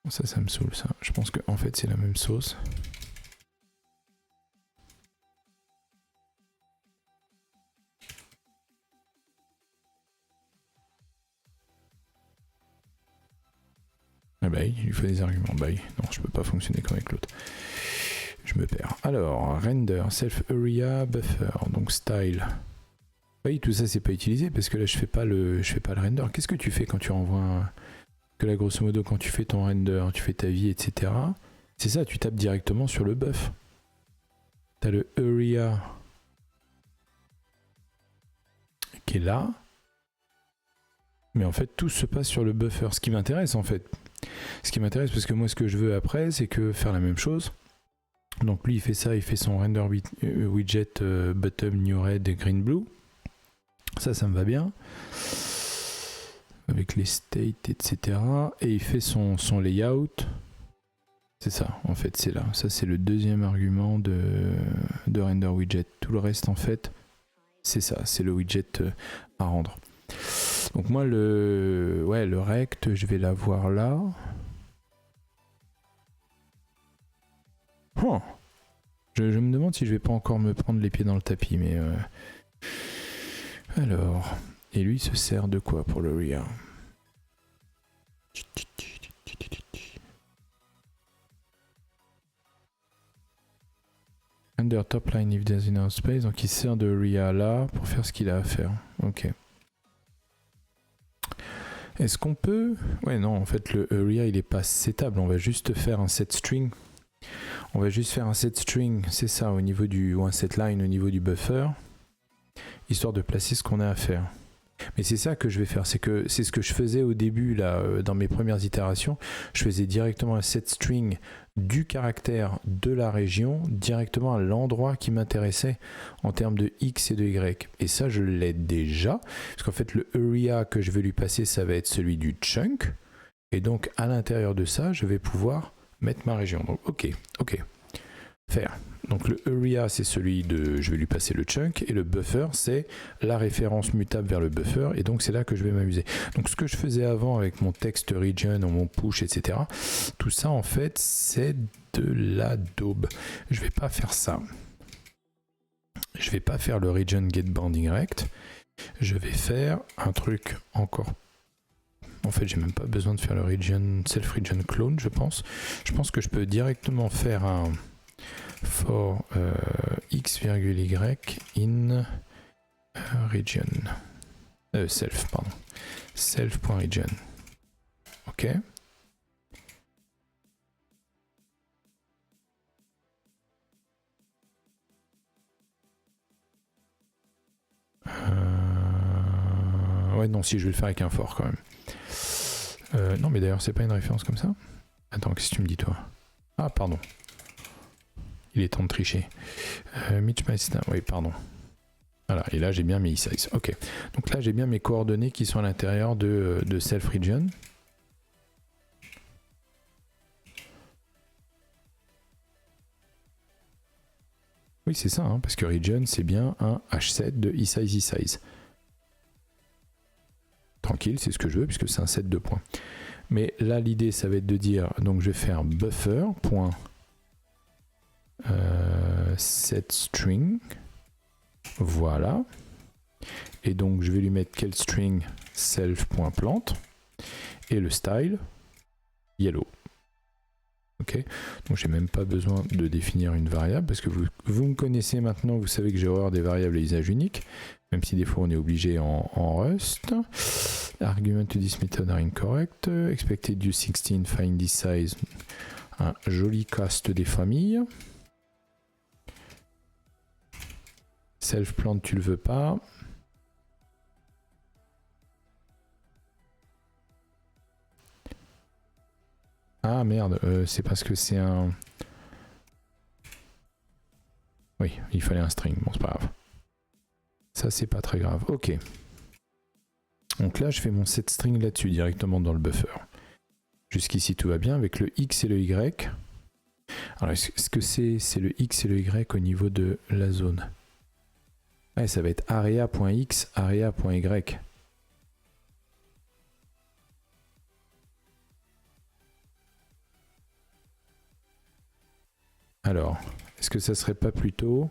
Ça me saoule ça. Je pense qu'en fait, c'est la même sauce. Ah bah il lui faut des arguments. Bah non, je peux pas fonctionner comme avec l'autre. Je me perds. Alors, render, self area, buffer, donc style. Oui, tout ça c'est pas utilisé parce que là je fais pas le render. Qu'est-ce que tu fais quand tu renvoies que là grosso modo quand tu fais ton render, tu fais ta vie, etc. C'est ça, tu tapes directement sur le buff. T'as le area qui est là. Mais en fait tout se passe sur le buffer. Ce qui m'intéresse en fait. Ce qui m'intéresse parce que moi ce que je veux après c'est que faire la même chose. Donc lui il fait ça, il fait son render widget bottom new red et green blue. Ça me va bien. Avec les states, etc. Et il fait son layout. C'est ça, en fait, c'est là. Ça, c'est le deuxième argument de render widget. Tout le reste, en fait, c'est ça. C'est le widget à rendre. Donc moi, le rect, je vais l'avoir là. Oh. Je me demande si je vais pas encore me prendre les pieds dans le tapis, mais... Alors... Et lui, il se sert de quoi pour le RIA? Under top line if there's enough space. Donc il sert de RIA là pour faire ce qu'il a à faire. Ok. Est-ce qu'on peut... Ouais non, en fait le RIA il est pas setable. On va juste faire un set string. On va juste faire un set string, c'est ça, au niveau du... ou un set line au niveau du buffer. Histoire de placer ce qu'on a à faire. Mais c'est ça que je vais faire, c'est ce que je faisais au début là, dans mes premières itérations. Je faisais directement un set string du caractère de la région directement à l'endroit qui m'intéressait en termes de X et de Y. Et ça, je l'ai déjà, parce qu'en fait, le area que je vais lui passer, ça va être celui du chunk. Et donc, à l'intérieur de ça, je vais pouvoir mettre ma région. Donc, ok, faire. Donc le area c'est celui de, je vais lui passer le chunk, et le buffer c'est la référence mutable vers le buffer, et donc c'est là que je vais m'amuser. Donc ce que je faisais avant avec mon text region ou mon push, etc. Tout ça en fait c'est de la daube. Je vais pas faire ça. Je vais pas faire le region get bounding rect. Je vais faire un truc encore. En fait, j'ai même pas besoin de faire le region self region clone, je pense. Je pense que je peux directement faire un for x, y in region. self, pardon. Self.region. Ok. Ouais, non, si je vais le faire avec un for quand même. Non, mais d'ailleurs, c'est pas une référence comme ça. Attends, qu'est-ce que tu me dis, toi? Ah, pardon. Il est temps de tricher. Mitch Maestin, oui, pardon. Voilà, et là, j'ai bien mes e-size. Ok. Donc là, j'ai bien mes coordonnées qui sont à l'intérieur de self region. Oui, c'est ça, hein, parce que region, c'est bien un H7 de e-size, e-size. Tranquille, c'est ce que je veux, puisque c'est un set de points. Mais là, l'idée, ça va être de dire, donc je vais faire buffer, point, set string, voilà. Et donc, je vais lui mettre quel string, self.plant, et le style, yellow. Ok, donc j'ai même pas besoin de définir une variable parce que vous me connaissez maintenant, vous savez que j'ai horreur des variables à usage unique, même si des fois on est obligé en Rust. Argument to this method are incorrect. Expected use 16, find this size. Un joli cast des familles. Self plant, tu le veux pas. Ah merde, c'est parce que c'est un... Oui, il fallait un string, bon c'est pas grave. Ça c'est pas très grave, ok. Donc là je fais mon set string là-dessus directement dans le buffer. Jusqu'ici tout va bien avec le X et le Y. Alors est-ce que c'est le X et le Y au niveau de la zone? Ouais, ça va être area.x, area.y. Alors, est-ce que ça serait pas plutôt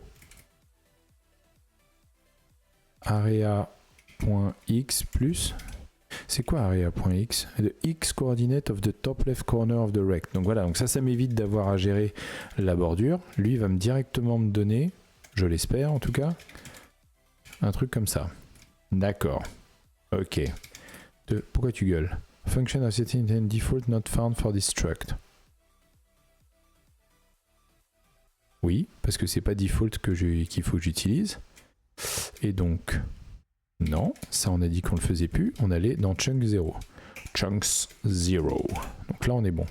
area.x plus... C'est quoi area.x? The x coordinate of the top left corner of the rect. Donc voilà, donc ça m'évite d'avoir à gérer la bordure. Lui va directement me donner, je l'espère en tout cas, un truc comme ça. D'accord. Ok. Pourquoi tu gueules? Function of setting and default not found for this struct. Oui, parce que c'est pas default qu'il faut que j'utilise. Et donc, non, ça on a dit qu'on le faisait plus. On allait dans chunk 0. Chunks 0. Donc là on est bon.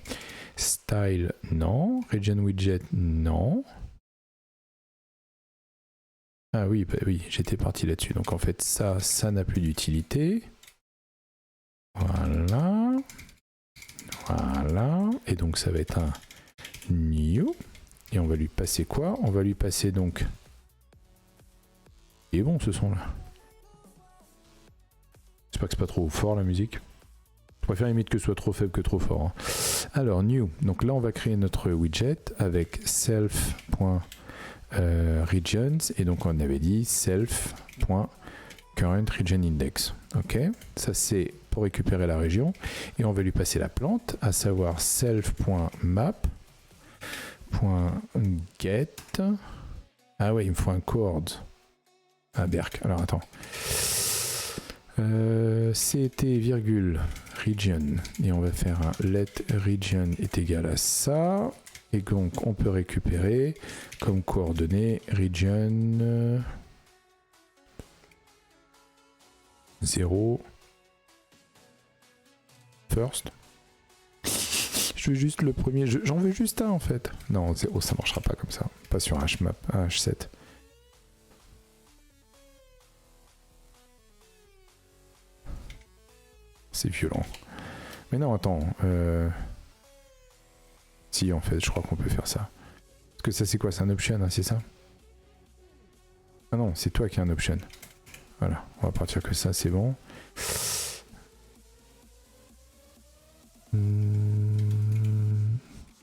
Style, non. Region widget, non. Ah oui, bah oui, j'étais parti là-dessus. Donc en fait, ça n'a plus d'utilité. Voilà. Voilà. Et donc ça va être un new. Et on va lui passer quoi? On va lui passer donc... Il est bon ce son là. J'espère que c'est pas trop fort la musique. Je préfère limite que ce soit trop faible que trop fort. Hein. Alors new. Donc là on va créer notre widget avec self.regions. Et donc on avait dit self.currentRegionIndex. Ok. Ça c'est pour récupérer la région. Et on va lui passer la plante, à savoir self.map.get. Ah ouais, il me faut un coord. Ah berk, alors attends. CT virgule region. Et on va faire un let region est égal à ça. Et donc on peut récupérer comme coordonnée region 0 first. Je veux juste le premier, j'en veux juste un en fait. Non, 0 ça marchera pas comme ça. Pas sur HMap, H7. C'est violent. Mais non, attends. Si, en fait, je crois qu'on peut faire ça. Parce que ça, c'est quoi? C'est un option, hein, c'est ça? Ah non, c'est toi qui as un option. Voilà, on va partir que ça, c'est bon.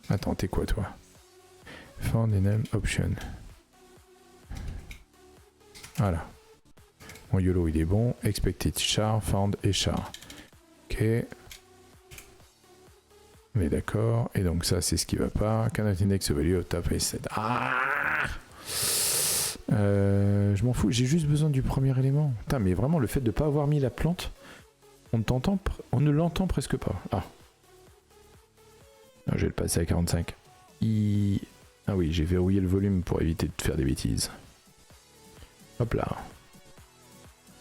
Attends, t'es quoi, toi? Found ename option. Voilà. Mon YOLO, il est bon. Expected char, found et char. Ok. Mais d'accord. Et donc ça, c'est ce qui va pas. Cannot index value of top set. Ah, je je m'en fous, j'ai juste besoin du premier élément. Putain, mais vraiment, le fait de ne pas avoir mis la plante, on ne l'entend presque pas. Ah. Non, je vais le passer à 45. Ah oui, j'ai verrouillé le volume pour éviter de faire des bêtises. Hop là.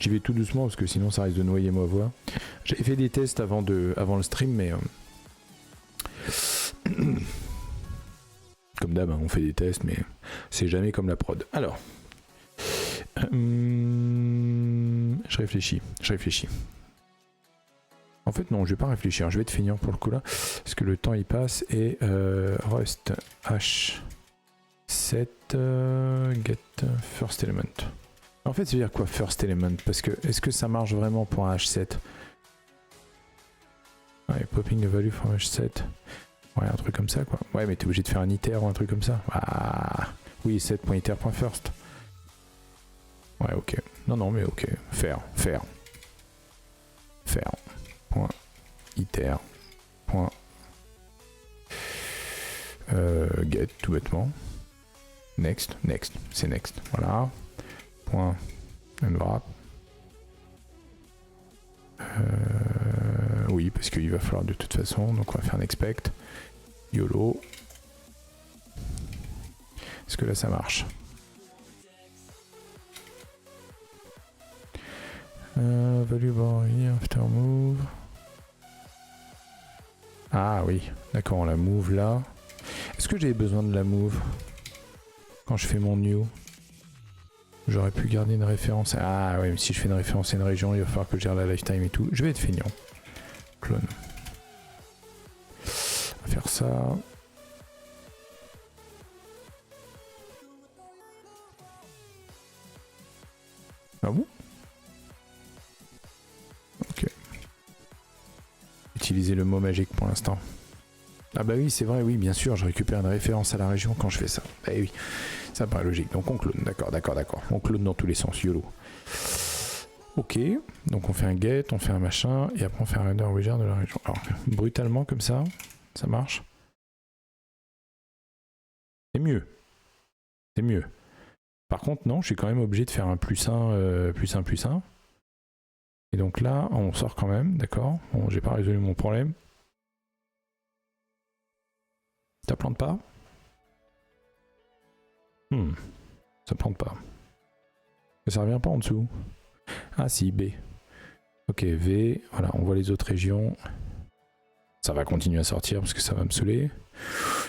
J'y vais tout doucement parce que sinon ça risque de noyer ma voix. J'avais fait des tests avant le stream, mais... Comme d'hab, hein, on fait des tests, mais c'est jamais comme la prod. Alors... Je réfléchis. En fait, non, je vais pas réfléchir. Je vais être feignant pour le coup là. Parce que le temps il passe. Et Rust H7 get first element. En fait, ça veut dire quoi first element? Parce que est-ce que ça marche vraiment pour un H7? Ouais, popping the value from H7. Ouais, un truc comme ça quoi. Ouais, mais t'es obligé de faire un iter ou un truc comme ça. Ah, oui, set.iter.first. Ouais, ok. Non, mais ok. Faire. Point iter. Point get, tout bêtement. Next. C'est next. Voilà. Point unwrap. Oui, parce qu'il va falloir de toute façon. Donc on va faire un expect. YOLO. Est-ce que là ça marche? Value bar here, after move. Ah oui, d'accord, on la move là. Est-ce que j'ai besoin de la move quand je fais mon new? J'aurais pu garder une référence. Ah oui, mais si je fais une référence à une région, il va falloir que je gère la lifetime et tout. Je vais être feignant. Clone. On va faire ça. Ah bon? Ok. Utiliser le mot magique pour l'instant. Ah bah oui, c'est vrai, oui, bien sûr, je récupère une référence à la région quand je fais ça. Bah oui, ça paraît logique. Donc on clone, d'accord. On clone dans tous les sens, YOLO. Ok, donc on fait un get, on fait un machin, et après on fait un render widget de la région. Alors, brutalement comme ça marche? C'est mieux. Par contre, non, je suis quand même obligé de faire un +1, +1. Et donc là, on sort quand même, d'accord. Bon, j'ai pas résolu mon problème. Ça plante pas? Ça plante pas. Mais ça revient pas en dessous. Ah si, B. Ok, V. Voilà, on voit les autres régions. Ça va continuer à sortir parce que ça va me saouler.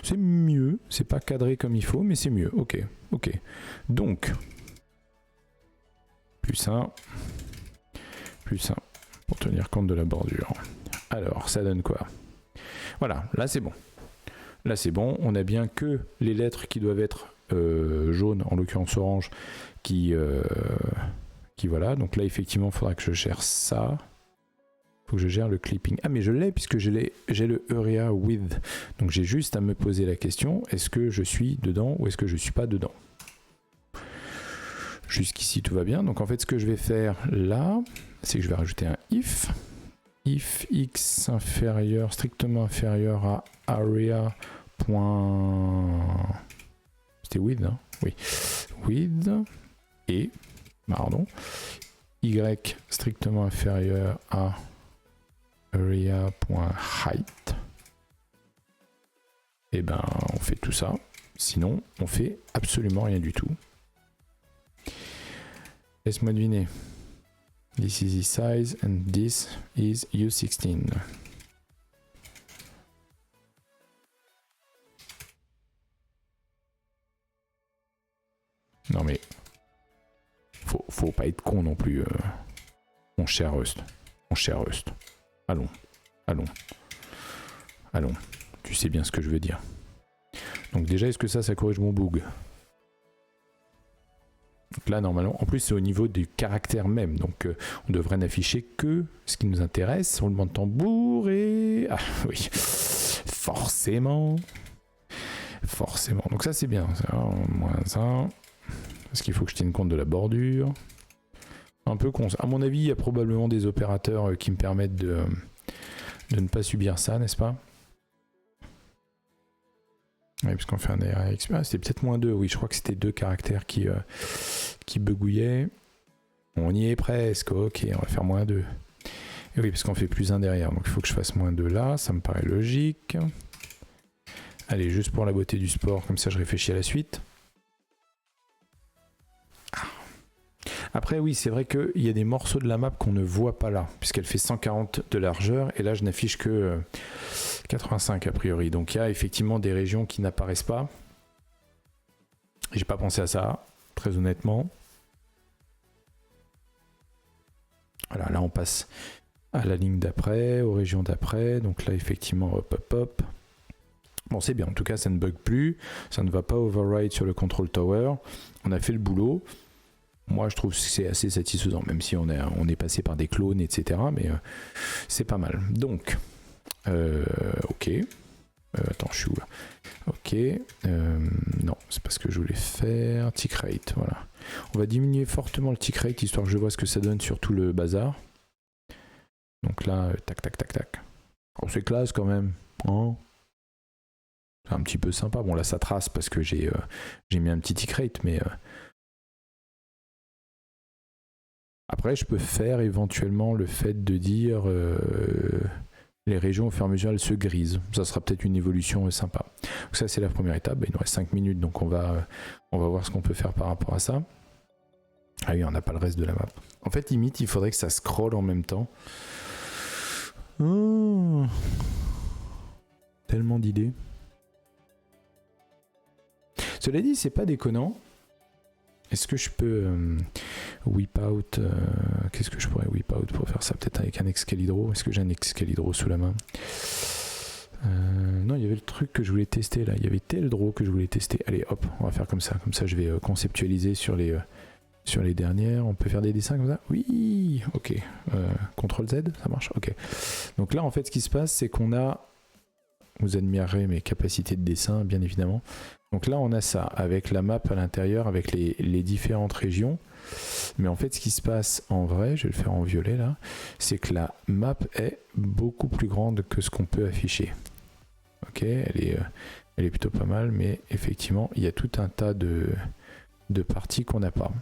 C'est mieux. C'est pas cadré comme il faut, mais c'est mieux. Ok. Donc, +1. Pour tenir compte de la bordure. Alors, ça donne quoi? Voilà, là c'est bon. On a bien que les lettres qui doivent être jaunes, en l'occurrence orange, qui voilà. Donc là, effectivement, il faudra que je gère ça. Il faut que je gère le clipping. Ah, mais je l'ai puisque j'ai le area with. Donc j'ai juste à me poser la question, est-ce que je suis dedans ou est-ce que je suis pas dedans? Jusqu'ici, tout va bien. Donc en fait, ce que je vais faire là, c'est que je vais rajouter un if x strictement inférieur à area. C'était with, hein? Oui. With et, pardon, y strictement inférieur à area.height. Et ben, on fait tout ça. Sinon, on fait absolument rien du tout. Laisse-moi deviner. This is the size and this is U16. Non mais faut pas être con non plus, mon cher Rust. Allons. Tu sais bien ce que je veux dire. Donc déjà, est-ce que ça corrige mon bug? Donc là, normalement, en plus, c'est au niveau du caractère même. Donc, on devrait n'afficher que ce qui nous intéresse. Roulement de tambour et... Ah oui, forcément. Donc ça, c'est bien. C'est -1. Parce qu'il faut que je tienne compte de la bordure. Un peu con. À mon avis, il y a probablement des opérateurs qui me permettent de ne pas subir ça, n'est-ce pas? Oui, parce qu'on fait un ARX. Ah, c'était peut-être -2. Oui, je crois que c'était 2 caractères qui qui bugouillait. On y est presque, ok, on va faire -2. Et oui, parce qu'on fait +1 derrière, donc il faut que je fasse -2 là, ça me paraît logique. Allez, juste pour la beauté du sport, comme ça je réfléchis à la suite. Après oui, c'est vrai qu'il y a des morceaux de la map qu'on ne voit pas là, puisqu'elle fait 140 de largeur, et là je n'affiche que 85 a priori. Donc il y a effectivement des régions qui n'apparaissent pas. J'ai pas pensé à ça, très honnêtement. Voilà, là on passe à la ligne d'après, aux régions d'après. Donc là effectivement, hop hop hop. Bon c'est bien, en tout cas ça ne bug plus, ça ne va pas override sur le control tower. On a fait le boulot. Moi, je trouve que c'est assez satisfaisant, même si on est passé par des clones, etc. Mais c'est pas mal. Donc, ok. Attends, je suis où là? Ok. Non, c'est pas ce que je voulais faire. Tick rate, voilà. On va diminuer fortement le tick rate, histoire que je vois ce que ça donne sur tout le bazar. Donc là, tac, tac, tac, tac. Oh, c'est classe quand même. Hein, c'est un petit peu sympa. Bon, là, ça trace parce que j'ai mis un petit tick rate, mais... Après, je peux faire éventuellement le fait de dire les régions au fur et à mesure elles se grisent. Ça sera peut-être une évolution sympa. Donc ça c'est la première étape. Il nous reste 5 minutes donc on va voir ce qu'on peut faire par rapport à ça. Ah oui, on n'a pas le reste de la map. En fait, limite, il faudrait que ça scrolle en même temps. Oh, tellement d'idées. Cela dit, c'est pas déconnant. Est-ce que je peux whip out qu'est-ce que je pourrais whip out pour faire ça? Peut-être avec un Excalibro. Est-ce que j'ai un Excalibro sous la main? Non, il y avait le truc que je voulais tester là. Il y avait Teldro que je voulais tester. Allez, hop, on va faire comme ça. Comme ça, je vais conceptualiser sur les dernières. On peut faire des dessins comme ça? Oui, ok. CTRL Z, ça marche? Ok. Donc là, en fait, ce qui se passe, c'est qu'on a... Vous admirerez mes capacités de dessin, bien évidemment. Donc là, on a ça, avec la map à l'intérieur, avec les différentes régions. Mais en fait, ce qui se passe en vrai, je vais le faire en violet là, c'est que la map est beaucoup plus grande que ce qu'on peut afficher. Ok, elle est plutôt pas mal, mais effectivement, il y a tout un tas de parties qu'on n'a pas.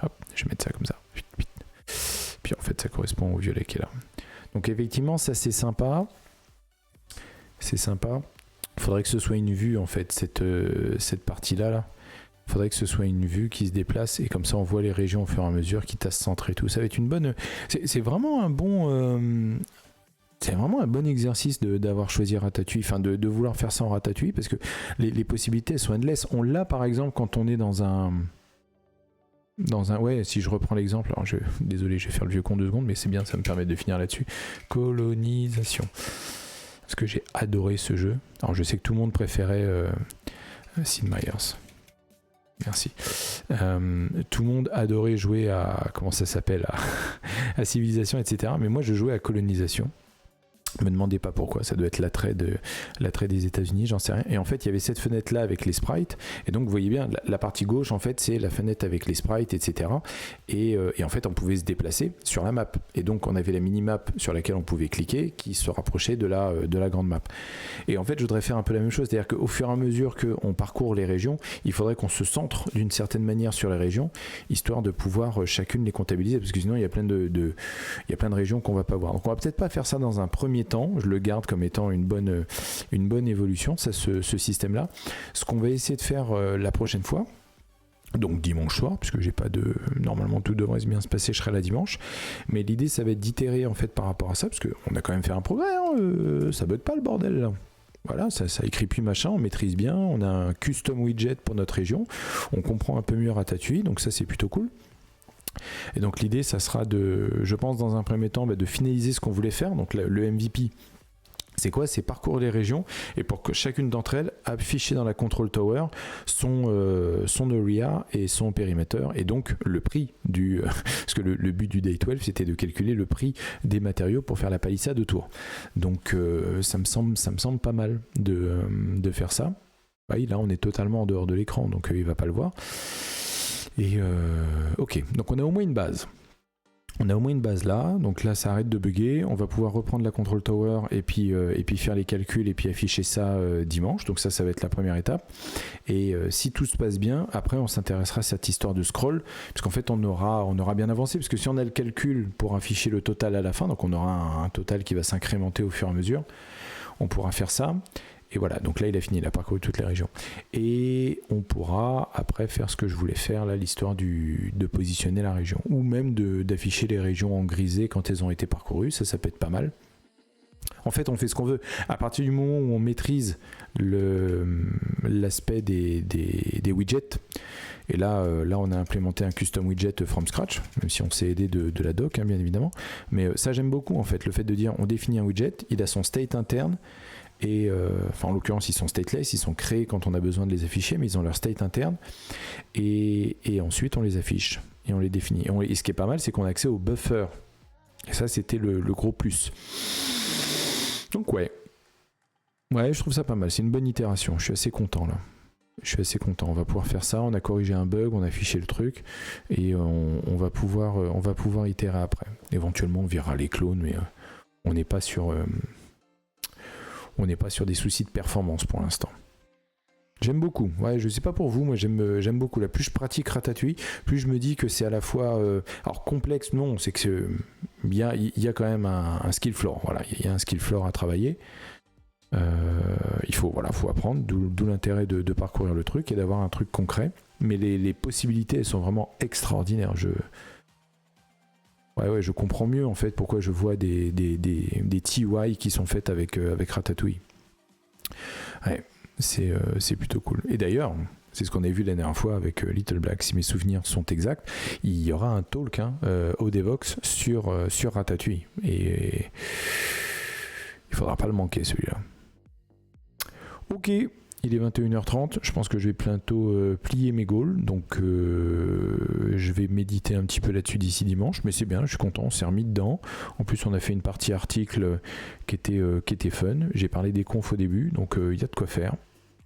Hop, je vais mettre ça comme ça. Puis en fait, ça correspond au violet qui est là. Donc effectivement, ça c'est sympa. C'est sympa. Il faudrait que ce soit une vue en fait, cette partie-là. Là. Il faudrait que ce soit une vue qui se déplace et comme ça on voit les régions au fur et à mesure qui tassent centre et tout. Ça va être une bonne... C'est vraiment un bon... C'est vraiment un bon exercice d'avoir choisi Ratatouille, enfin de vouloir faire ça en Ratatouille parce que les possibilités sont endless. On l'a par exemple quand on est dans un... Ouais, si je reprends l'exemple, alors désolé, je vais faire le vieux con 2 secondes, mais c'est bien, ça me permet de finir là-dessus. Colonisation. Parce que j'ai adoré ce jeu. Alors je sais que tout le monde préférait Sid Meier's. Merci. Tout le monde adorait jouer à... Comment ça s'appelle à Civilisation, etc. Mais moi je jouais à Colonisation. Me demandez pas pourquoi, ça doit être l'attrait des États-Unis, j'en sais rien. Et en fait, il y avait cette fenêtre-là avec les sprites. Et donc, vous voyez bien, la partie gauche, en fait, c'est la fenêtre avec les sprites, etc. Et en fait, on pouvait se déplacer sur la map. Et donc, on avait la mini-map sur laquelle on pouvait cliquer, qui se rapprochait de la grande map. Et en fait, je voudrais faire un peu la même chose, c'est-à-dire qu'au fur et à mesure qu'on parcourt les régions, il faudrait qu'on se centre d'une certaine manière sur les régions, histoire de pouvoir chacune les comptabiliser, parce que sinon, il y a plein de régions qu'on va pas voir. Donc, on va peut-être pas faire ça dans un premier temps, je le garde comme étant une bonne évolution, ça, ce système-là. Ce qu'on va essayer de faire la prochaine fois, donc dimanche soir, puisque j'ai pas de... Normalement, tout devrait bien se passer, je serai là dimanche. Mais l'idée, ça va être d'itérer en fait par rapport à ça, parce qu'on a quand même fait un progrès, hein, ça bug pas le bordel là. Voilà, ça écrit plus machin, on maîtrise bien, on a un custom widget pour notre région, on comprend un peu mieux Ratatouille, donc ça c'est plutôt cool. Et donc l'idée, ça sera je pense dans un premier temps, de finaliser ce qu'on voulait faire. Donc le MVP, c'est quoi? C'est parcourir les régions et pour que chacune d'entre elles affiche dans la control tower son area et son périmètre et donc le prix parce que le but du Day 12 c'était de calculer le prix des matériaux pour faire la palissade autour. Donc ça me semble pas mal de faire ça. Oui, là on est totalement en dehors de l'écran donc il va pas le voir. Et ok, donc on a au moins une base. On a au moins une base là, donc là ça arrête de bugger, on va pouvoir reprendre la control tower et puis faire les calculs et puis afficher ça dimanche, donc ça va être la première étape. Et si tout se passe bien, après on s'intéressera à cette histoire de scroll, parce qu'en fait on aura bien avancé, parce que si on a le calcul pour afficher le total à la fin, donc on aura un total qui va s'incrémenter au fur et à mesure, on pourra faire ça. Et voilà, donc là il a fini, il a parcouru toutes les régions. Et on pourra après faire ce que je voulais faire, là, l'histoire de positionner la région. Ou même d'afficher les régions en grisé quand elles ont été parcourues, ça peut être pas mal. En fait, on fait ce qu'on veut. À partir du moment où on maîtrise l'aspect des widgets, et là, on a implémenté un custom widget from scratch, même si on s'est aidé de la doc, hein, bien évidemment. Mais ça, j'aime beaucoup, en fait, le fait de dire on définit un widget, il a son state interne, et en l'occurrence ils sont stateless, ils sont créés quand on a besoin de les afficher, mais ils ont leur state interne et ensuite on les affiche et on les définit et ce qui est pas mal, c'est qu'on a accès au buffer et ça c'était le gros plus. Donc ouais, je trouve ça pas mal, c'est une bonne itération, je suis assez content là. On va pouvoir faire ça, on a corrigé un bug, on a affiché le truc et on va pouvoir itérer après. Éventuellement on verra les clones, mais on n'est pas sur des soucis de performance pour l'instant. J'aime beaucoup. Ouais, je sais pas pour vous, moi j'aime beaucoup. Là, plus je pratique Ratatouille, plus je me dis que c'est à la fois alors complexe, non, c'est que il y a quand même un skill floor. Voilà, il y a un skill floor à travailler. Il faut apprendre, d'où l'intérêt de parcourir le truc et d'avoir un truc concret. Mais les possibilités, elles sont vraiment extraordinaires. Je comprends mieux en fait pourquoi je vois des TY qui sont faites avec Ratatouille. Ouais, c'est plutôt cool. Et d'ailleurs, c'est ce qu'on a vu la dernière fois avec Little Black, si mes souvenirs sont exacts, il y aura un talk au Devox sur Ratatouille. Et il faudra pas le manquer celui-là. Ok. Il est 21h30, je pense que je vais bientôt plier mes goals, donc je vais méditer un petit peu là-dessus d'ici dimanche, mais c'est bien, je suis content, on s'est remis dedans. En plus on a fait une partie article qui était fun, j'ai parlé des confs au début, donc il y a de quoi faire,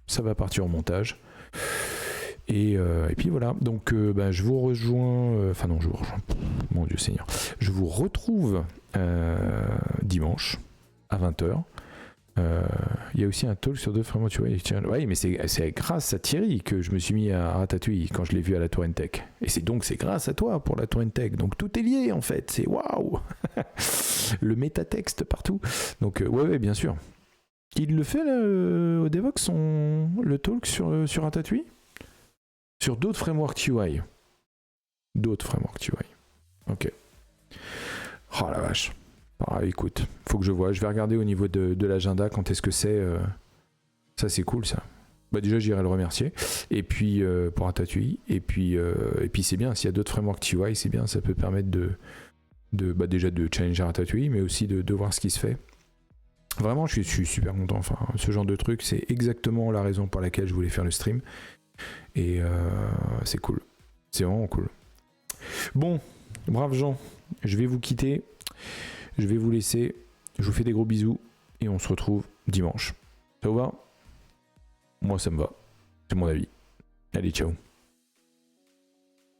ça va partir au montage. Et puis voilà, donc je vous rejoins, mon Dieu Seigneur, je vous retrouve dimanche à 20h. Il y a aussi un talk sur deux frameworks. Oui, mais c'est grâce à Thierry que je me suis mis à Ratatouille quand je l'ai vu à la Tour Tech. Et c'est grâce à toi pour la Tour Tech. Donc tout est lié en fait. C'est waouh. Le métatexte partout. Donc ouais, bien sûr. Il le fait là, au Devox, le talk sur Ratatouille. Sur d'autres frameworks UI. Ok. Oh la vache. Ah, écoute, faut que je vois. Je vais regarder au niveau de l'agenda quand est-ce que c'est. Ça, c'est cool, ça. Déjà, j'irai le remercier. Et puis, pour Ratatouille. Et puis c'est bien. S'il y a d'autres frameworks TUI, c'est bien. Ça peut permettre déjà de challenger Ratatouille, mais aussi de voir ce qui se fait. Vraiment, je suis super content. Enfin, ce genre de truc, c'est exactement la raison pour laquelle je voulais faire le stream. Et c'est cool. C'est vraiment cool. Bon, braves gens, je vais vous quitter. Je vais vous laisser, je vous fais des gros bisous et on se retrouve dimanche. Ça vous va ? Moi ça me va, c'est mon avis. Allez, ciao.